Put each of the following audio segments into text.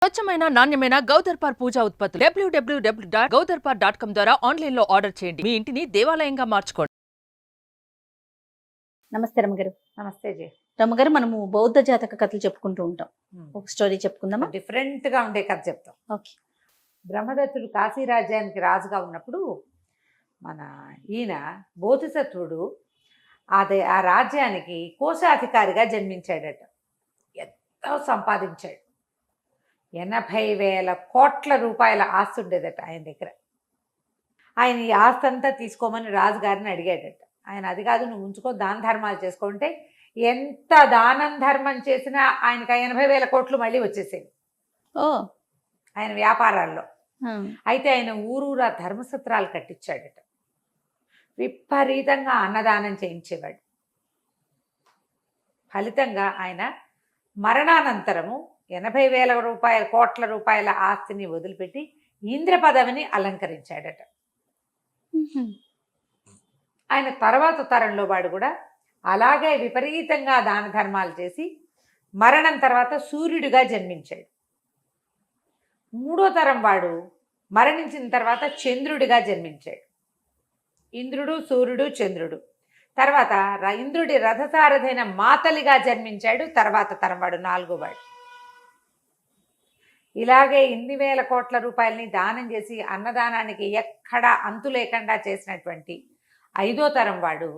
స్వచ్ఛమైన నాణ్యమైన గౌదర్పార్ పూజా ఉత్పత్తులు www.gaudarpar.com ద్వారా ఆన్లైన్ లో ఆర్డర్ చేయండి. మీ ఇంటిని దేవాలయంగా మార్చుకోండి. నమస్తే రమ్మగారు. నమస్తే జీ. రమ్మగారు, మనము బౌద్ధ జాతక కథలు చెప్పుకుంటూ ఉంటాం. ఒక స్టోరీ చెప్పుకుందామా? డిఫరెంట్ గా ఉండే కథ చెప్తాం. ఓకే. బ్రహ్మదత్తుడు కాశీ రాజ్యానికి రాజుగా ఉన్నప్పుడు మన ఈయన బోధిసత్వుడు ఆ రాజ్యానికి కోశాధికారిగా జన్మించాడట. ఎంతో సంపాదించాడు. 80,000 కోట్ల రూపాయల ఆస్తి ఉండేదట ఆయన దగ్గర. ఆయన ఈ ఆస్తి అంతా తీసుకోమని రాజుగారిని అడిగాడట. ఆయన అది కాదు, నువ్వు ఉంచుకో, దాన ధర్మాలు చేసుకుంటే ఎంత దానం ధర్మం చేసినా ఆయనకు 80,000 కోట్లు మళ్ళీ వచ్చేసేవి ఓ ఆయన వ్యాపారాల్లో. అయితే ఆయన ఊరూరా ధర్మసత్రాలు కట్టించాడట. విపరీతంగా అన్నదానం చేయించేవాడు. ఫలితంగా ఆయన మరణానంతరము 80,000 కోట్ల రూపాయల ఆస్తిని వదిలిపెట్టి ఇంద్ర పదవిని అలంకరించాడట. ఆయన తర్వాత తరంలో వాడు కూడా అలాగే విపరీతంగా దాన ధర్మాలు చేసి మరణం తర్వాత సూర్యుడిగా జన్మించాడు. మూడో తరం వాడు మరణించిన తర్వాత చంద్రుడిగా జన్మించాడు. ఇంద్రుడు, సూర్యుడు, చంద్రుడు. తర్వాత ఇంద్రుడి రథసారథైన మాతలిగా జన్మించాడు. తర్వాత తరం వాడు నాలుగో వాడు. ఇలాగే ఇన్ని వేల కోట్ల రూపాయలని దానం చేసి అన్నదానానికి ఎక్కడా అంతు లేకుండా చేసినటువంటి ఐదో తరం వాడు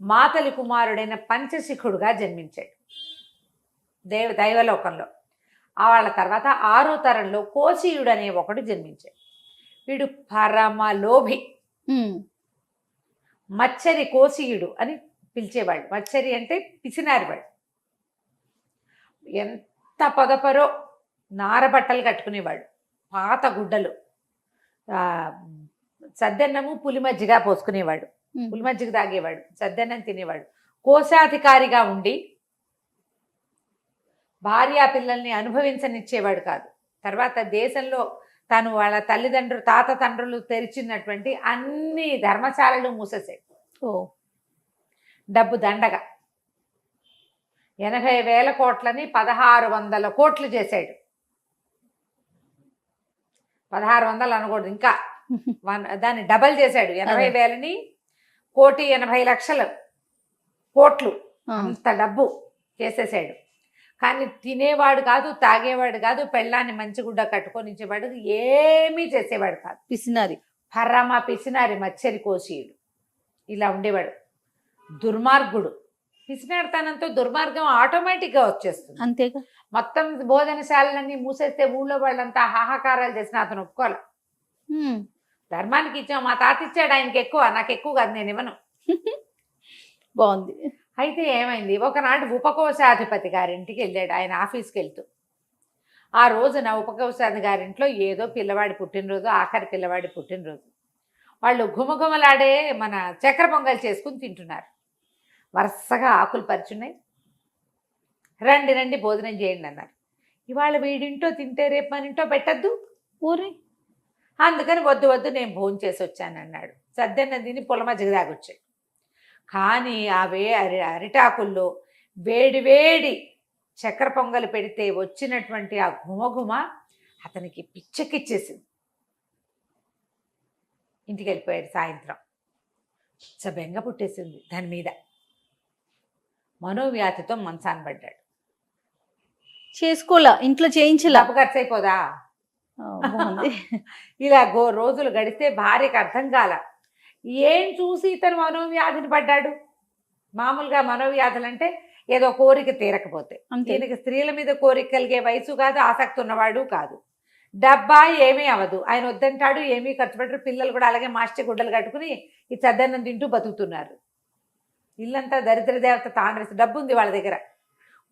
మాతలి కుమారుడైన పంచశిఖుడుగా జన్మించాడు దైవలోకంలో. వాళ్ళ తర్వాత ఆరో తరంలో కోశీయుడు అనే ఒకడు జన్మించాడు. వీడు పరమలోభి. మచ్చరి కోశీయుడు అని పిలిచేవాడు. మచ్చరి అంటే పిసినారివాడు. ఎంత పొదపరో నారబట్టలు కట్టుకునేవాడు, పాత గుడ్డలు, సద్దన్నము పులిమజ్జిగా పోసుకునేవాడు, పులిమజ్జిగ తాగేవాడు, సద్దన్నం తినేవాడు. కోశాధికారిగా ఉండి భార్యా పిల్లల్ని అనుభవించనిచ్చేవాడు కాదు. తర్వాత దేశంలో తను వాళ్ళ తల్లిదండ్రులు తాత తండ్రులు తెరిచినటువంటి అన్ని ధర్మశాలలు మూసేసాడు. డబ్బు దండగా 80,000 కోట్లని 1,600 కోట్లు చేశాడు. 1,600 అనకూడదు, ఇంకా దాన్ని డబల్ చేశాడు. 80,000ని 1,80,00,000 కోట్లు, అంత డబ్బు చేసేసాడు. కానీ తినేవాడు కాదు, తాగేవాడు కాదు, పెళ్ళాన్ని మంచి గుడ్డ కట్టుకొని ఇచ్చేవాడు, ఏమీ చేసేవాడు కాదు. పిసినారి, పరమ పిసినారి మచ్చరి కోశీయుడు. ఇలా ఉండేవాడు. దుర్మార్గుడు. పిసినారితనంతో దుర్మార్గం ఆటోమేటిక్గా వచ్చేస్తుంది. అంతేగా. మొత్తం భోజనశాలలన్నీ మూసేస్తే ఊళ్ళో వాళ్ళంతా హాహాకారాలు చేసిన అతను ఒప్పుకోవాలి. ధర్మానికి ఇచ్చాం, మా తాత ఇచ్చాడు, ఆయనకి ఎక్కువ, నాకు ఎక్కువ కాదు, నేను ఇవ్వను. బాగుంది. అయితే ఏమైంది, ఒకనాడు ఉపకోశాధిపతి గారింటికి వెళ్ళాడు ఆయన ఆఫీస్కి వెళ్తూ. ఆ రోజున ఉపకోశాధిపతి గారింట్లో ఏదో పిల్లవాడి పుట్టినరోజు, ఆఖరి పిల్లవాడి పుట్టినరోజు. వాళ్ళు ఘుమఘుమలాడే మన చక్కెర పొంగల్ చేసుకుని తింటున్నారు. వరుసగా ఆకులు పరిచున్నాయి. రండి రండి భోజనం చేయండి అన్నారు. ఇవాళ వీడింటో తింటే రేపు మన ఇంటో పెట్టద్దు ఊరి, అందుకని వద్దు వద్దు నేను భోజనం చేసి వచ్చాను అన్నాడు. సద్దన్నం తిని పులమజ్జిగ తాగొచ్చాడు. కానీ అరిటాకుల్లో వేడి వేడి చక్కెర పొంగలు పెడితే వచ్చినటువంటి ఆ ఘుమఘుమ అతనికి పిచ్చెక్కిచ్చేసింది. ఇంటికి వెళ్ళిపోయాడు. సాయంత్రం బెంగ పుట్టేసింది దాని మీద. మనోవ్యాధితో మంచాన పడ్డాడు. చేసుకోలే, ఇంట్లో చేయించలే, డబ్బు ఖర్చు అయిపోదా. ఇలా రోజులు గడిస్తే భార్యకు అర్థం కాల. ఏం చూసి ఇతను మనోవ్యాధిని పడ్డాడు. మామూలుగా మనోవ్యాధులు అంటే ఏదో కోరిక తీరకపోతే, ఈయనకి స్త్రీల మీద కోరిక కలిగే వయసు కాదు, ఆసక్తి ఉన్నవాడు కాదు. డబ్బా ఏమీ అవ్వదు, ఆయన వద్దంటాడు, ఏమీ ఖర్చు పెట్టరు. పిల్లలు కూడా అలాగే మాస్టర్ గుడ్డలు కట్టుకుని ఈ చద్దన్నం తింటూ బతుకుతున్నారు. ఇల్లంతా దరిద్ర దేవత తాండ్రసి. డబ్బు ఉంది వాళ్ళ దగ్గర,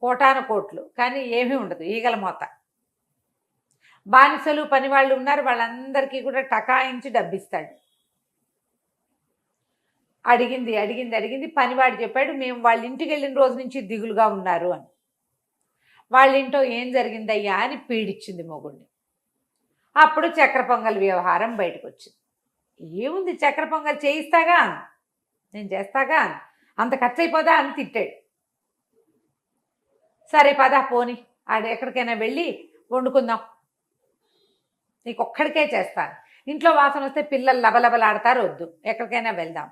కోటాను కోట్లు, కానీ ఏమీ ఉండదు, ఈగల మోత. బానిసలు పనివాళ్ళు ఉన్నారు, వాళ్ళందరికీ కూడా టకాయించి డబ్బిస్తాడు. అడిగింది అడిగింది అడిగింది. పనివాడు చెప్పాడు, మేము వాళ్ళ ఇంటికి వెళ్ళిన రోజు నుంచి దిగులుగా ఉన్నారు అని. వాళ్ళ ఇంట్లో ఏం జరిగిందయ్యా అని పీడిచ్చింది మొగుడిని. అప్పుడు చక్కెర పొంగల్ వ్యవహారం బయటకు వచ్చింది. ఏముంది, చక్కెర పొంగల్ చేయిస్తాగా, నేను చేస్తాగా, అంత ఖర్చు అయిపోదా అని తిట్టాడు. సరే పద పోని, ఆడ ఎక్కడికైనా వెళ్ళి వండుకుందాం, నీకు ఒక్కడికే చేస్తాను. ఇంట్లో వాసన వస్తే పిల్లలు లబలబలాడతారు, వద్దు, ఎక్కడికైనా వెళ్దాం.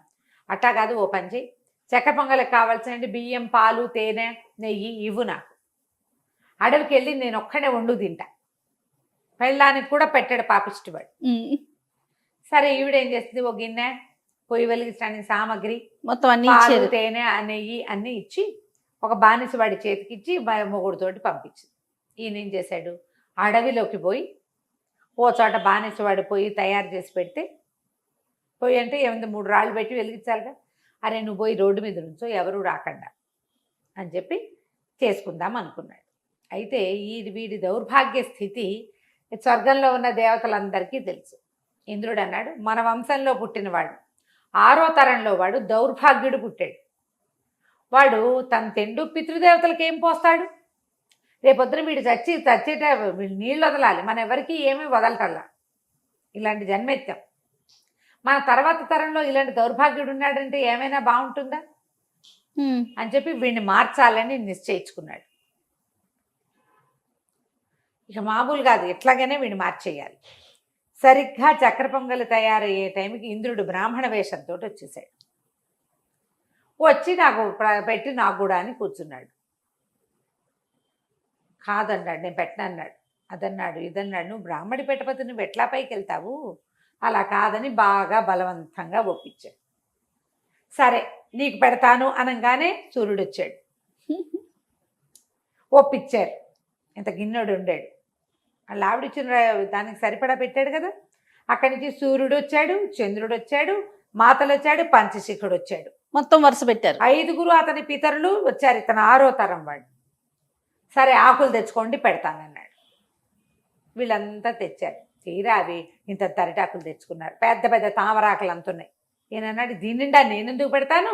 అట్టా కాదు, ఓ పని చెయ్యి, చక్కెర పొంగలికి కావాల్సిన బియ్యం, పాలు, తేనె, నెయ్యి ఇవ్వు నాకు. అడవికి వెళ్ళి నేను ఒక్కడే వండు తింటా. పెళ్ళానికి కూడా పెట్టాడు పాపిష్టివాడు. సరే, ఈవిడేం చేస్తుంది, ఓ గిన్నె, పొయ్యి వెలిగించడానికి సామాగ్రి, మొత్తం అన్ని పాలు, ఇచ్చారు. తేనె, నెయ్యి అన్నీ ఇచ్చి ఒక బానిస వాడి చేతికి ఇచ్చి మొగుడుతోటి పంపించింది. ఈయన ఏం చేశాడు, అడవిలోకి పోయి ఓ చోట బానిస వాడి పొయ్యి తయారు చేసి పెడితే, పొయ్యి అంటే ఏముంది, 3 రాళ్ళు పెట్టి వెలిగించాలిగా. అరే నువ్వు పోయి రోడ్డు మీద నుంచో, ఎవరు రాకుండా అని చెప్పి చేసుకుందాం అనుకున్నాడు. అయితే వీడి దౌర్భాగ్య స్థితి స్వర్గంలో ఉన్న దేవతలందరికీ తెలుసు. ఇంద్రుడు అన్నాడు, మన వంశంలో పుట్టినవాడు, 6వ తరంలో వాడు దౌర్భాగ్యుడు పుట్టాడు. వాడు తన తెండు పితృదేవతలకు ఏం పోస్తాడు? రేపొద్దున వీడు చచ్చేట వీళ్ళు నీళ్ళు వదలాలి, మన ఎవరికి ఏమీ వదలటల్లా. ఇలాంటి జన్మెత్తాం. మన తర్వాత తరంలో ఇలాంటి దౌర్భాగ్యుడు ఉన్నాడంటే ఏమైనా బాగుంటుందా అని చెప్పి వీడిని మార్చాలని నిశ్చయించుకున్నాడు. ఇక మామూలు కాదు, ఎట్లాగైనా వీడిని మార్చేయాలి. సరిగ్గా చక్కెర పొంగలి తయారయ్యే టైంకి ఇంద్రుడు బ్రాహ్మణ వేషంతో వచ్చేసాడు. వచ్చి నాకు పెట్టి నాకు కూడా అని కూర్చున్నాడు. కాదన్నాడు, నేను పెట్టనన్నాడు. అదన్నాడు, ఇదన్నాడు, నువ్వు బ్రాహ్మడి పెట్టకపోతే నువ్వు ఎట్లా పైకి వెళ్తావు? అలా కాదని బాగా బలవంతంగా ఒప్పించాడు. సరే నీకు పెడతాను అనగానే సూర్యుడు వచ్చాడు. ఒప్పించారు. ఇంత గిన్నెడు ఉండాడు, వాళ్ళ ఆవిడిచ్చిన దానికి సరిపడా పెట్టాడు కదా. అక్కడి నుంచి సూర్యుడు వచ్చాడు, చంద్రుడు వచ్చాడు, మాతలు వచ్చాడు, పంచశిఖుడు వచ్చాడు. మొత్తం వరుస పెట్టారు. 5గురు అతని పితరులు వచ్చారు. ఇతను 6వ తరం వాడు. సరే ఆకులు తెచ్చుకోండి పెడతానన్నాడు. వీళ్ళంతా తెచ్చారు. తీరా అవి ఇంత తరిటాకులు తెచ్చుకున్నారు. పెద్ద పెద్ద తామరాకులు అంతున్నాయి. ఈయనన్నాడు, దీని నిండా నేను ఎందుకు పెడతాను,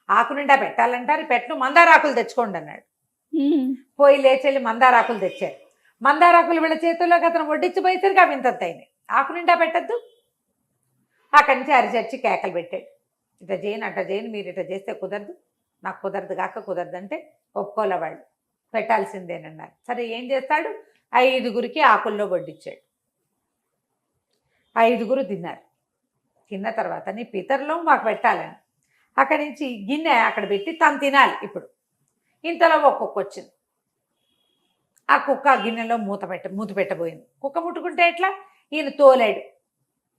ఆకు నిండా పెట్టాలంటారు, పెట్టు, మందారాకులు తెచ్చుకోండి అన్నాడు. పోయి లేచెళ్ళి మందారాకులు తెచ్చారు. మందారాకులు వీళ్ళ చేతుల్లోకి అతను వడ్డించిపోయేసరికి అవి ఇంత అయినాయి. ఆకు నిండా పెట్టద్దు. అక్కడి నుంచి అరిచర్చి కేకలు పెట్టాడు. ఇట్లా చేయను, అట్లా చేయను, మీరు ఇట్లా చేస్తే కుదరదు, నాకు కుదరదు కాక కుదరదు అంటే ఒప్పుకోలే వాళ్ళు, పెట్టాల్సిందేనన్నారు. సరే ఏం చేస్తాడు, 5గురికి ఆకుల్లో వడ్డించాడు. 5గురు తిన్నారు. తిన్న తర్వాత నీ పితరులో మాకు పెట్టాలని అక్కడి నుంచి గిన్నె అక్కడ పెట్టి తను తినాలి. ఇప్పుడు ఇంతలో ఒక్కొక్క వచ్చింది. ఆ కుక్క గిన్నెలో మూత పెట్టబోయింది. కుక్క ముట్టుకుంటే ఎట్లా, ఈయన తోలాడు.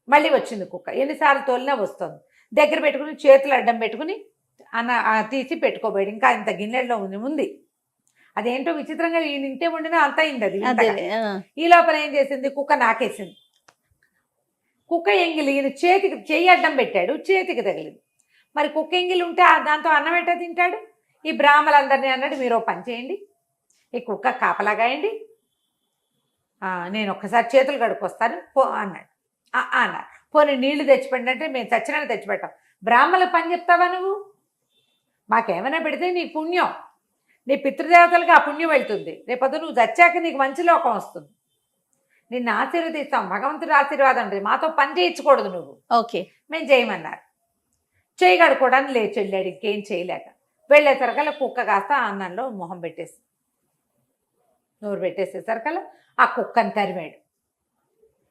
మళ్ళీ వచ్చింది కుక్క. ఎన్నిసార్లు తోలినా వస్తుంది. దగ్గర పెట్టుకుని చేతులు అడ్డం పెట్టుకుని తీసి పెట్టుకోబోయాడు. ఇంకా ఇంత గిన్నెలో ఉంది. అదేంటో విచిత్రంగా ఈయన ఇంటే వండినా అంత అయింది అది. ఈ లోపల ఏం చేసింది, కుక్క నాకేసింది. కుక్క ఎంగిలి ఈయన చేతికి చెయ్యి అడ్డం పెట్టాడు, చేతికి తగిలింది. మరి కుక్క ఎంగిలి ఉంటే దాంతో అన్నం ఎట్టా తింటాడు? ఈ బ్రాహ్మలందరినీ అన్నాడు, మీరు పని చేయండి, ఈ కుక్క కాపలాగాయండి, నేను ఒక్కసారి చేతులు కడుక్కొస్తాను పో అన్నాడు. అన్నాడు. పోనీ నీళ్లు తెచ్చిపెట్టండి అంటే మేము చచ్చినా తెచ్చిపెట్టాం. బ్రాహ్మణుల పని చెప్తావా నువ్వు? మాకేమైనా పెడితే నీకు పుణ్యం, నీ పితృదేవతలకు ఆ పుణ్యం వెళ్తుంది. రేపొద్దు నువ్వు చచ్చాక నీకు మంచి లోకం వస్తుంది, నిన్ను ఆశీర్వదిస్తాం, భగవంతుడి ఆశీర్వాదం ఉంటుంది, మాతో పని చేయించకూడదు నువ్వు. ఓకే, మేము చేయమన్నారు. చేయగడుకోవడానికి లేచి వెళ్ళాడు. ఇంకేం చేయలేక వెళ్ళేసరికల్లా కుక్క కాస్త అన్నంలో మొహం పెట్టేసి నోరు పెట్టేసేసరికల్లా ఆ కుక్కని తరిమాడు,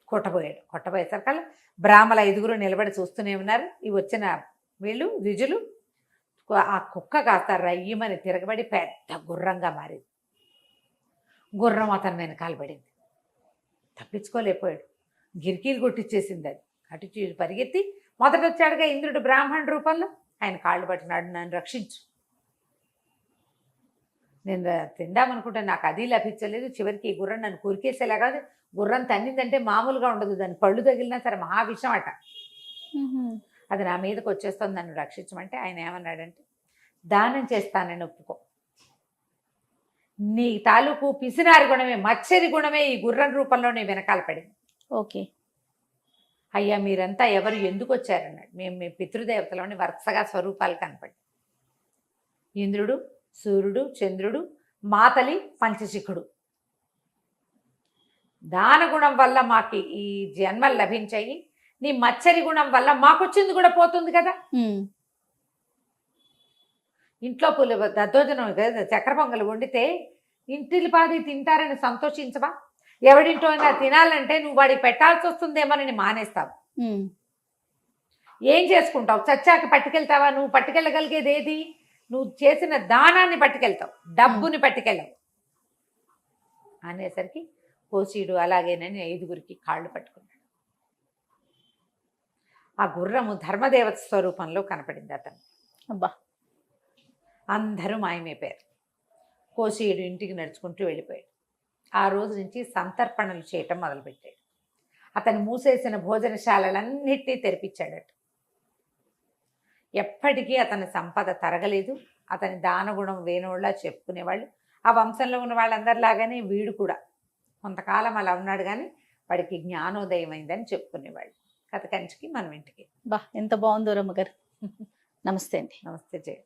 కొట్టబోయాడు. కొట్టబోయేసరికల్లా బ్రాహ్మణ 5గురు నిలబడి చూస్తూనే ఉన్నారు. ఇవి వచ్చిన వీళ్ళు ద్విజులు. ఆ కుక్క కాస్త రయ్యమని తిరగబడి పెద్ద గుర్రంగా మారింది. గుర్రం అతని వెనకాల పడింది. తప్పించుకోలేకపోయాడు. గిరికీలు కొట్టించేసింది అది. అటు పరిగెత్తి మొదట వచ్చాడుగా ఇంద్రుడు బ్రాహ్మణ రూపంలో, ఆయన కాళ్ళు పట్టినాడు, నన్ను రక్షించు, నేను తిందామనుకుంటే నాకు అది లభించలేదు, చివరికి ఈ గుర్రం నన్ను కురికేసేలా కాదు, గుర్రం తన్నిందంటే మామూలుగా ఉండదు, దాని పళ్ళు తగిలినా సరే మహావిషం అట, అది నా మీదకి వచ్చేస్తుంది, నన్ను రక్షించమంటే ఆయన ఏమన్నాడంటే, దానం చేస్తానని ఒప్పుకో, నీ తాలూకు పిసినారి గుణమే, మచ్చరి గుణమే ఈ గుర్రం రూపంలో నీ వెనకాల పడింది. ఓకే, అయ్యా మీరంతా ఎవరు ఎందుకు వచ్చారన్నాడు. మేము మీ పితృదేవతలోని వరుసగా స్వరూపాలు కనపడి, ఇంద్రుడు, సూర్యుడు, చంద్రుడు, మాతలి, పంచశిఖుడు. దాన గుణం వల్ల మాకు ఈ జన్మలు లభించాయి, నీ మచ్చరి గుణం వల్ల మాకొచ్చింది కూడా పోతుంది కదా. ఇంట్లో దద్దోజనం చక్కెర పొంగలు వండితే ఇంటిలి పాది తింటారని సంతోషించవా? ఎవడింటో అయినా తినాలంటే నువ్వు వాడికి పెట్టాల్సి వస్తుందేమోనని మానేస్తావు. ఉమ్. ఏం చేసుకుంటావు? చచ్చాక పట్టుకెళ్తావా? నువ్వు పట్టుకెళ్ళగలిగేది ఏది? నువ్వు చేసిన దానాన్ని పట్టుకెళ్తావు, డబ్బుని పట్టుకెళ్ళవు అనేసరికి కోసీడు అలాగేనని 5గురికి కాళ్ళు పట్టుకున్నాడు. ఆ గుర్రము ధర్మదేవత స్వరూపంలో కనపడింది అతను. అబ్బా. అందరూ మాయమైపోయారు. కోసీయుడు ఇంటికి నడుచుకుంటూ వెళ్ళిపోయాడు. ఆ రోజు నుంచి సంతర్పణలు చేయటం మొదలుపెట్టాడు. అతను మూసేసిన భోజనశాలలన్నిటినీ తెరిపించాడట. ఎప్పటికీ అతని సంపద తరగలేదు. అతని దానగుణం వేణోళ్ళ చెప్పుకునేవాళ్ళు. ఆ వంశంలో ఉన్న వాళ్ళందరిలాగానే వీడు కూడా కొంతకాలం అలా ఉన్నాడు, కానీ వాడికి జ్ఞానోదయం అయిందని చెప్పుకునేవాళ్ళు. కథ కంచికి మనం ఇంటికి. బా ఎంత బాగుందో రమ్మగారు. నమస్తే అండి. నమస్తే జయ.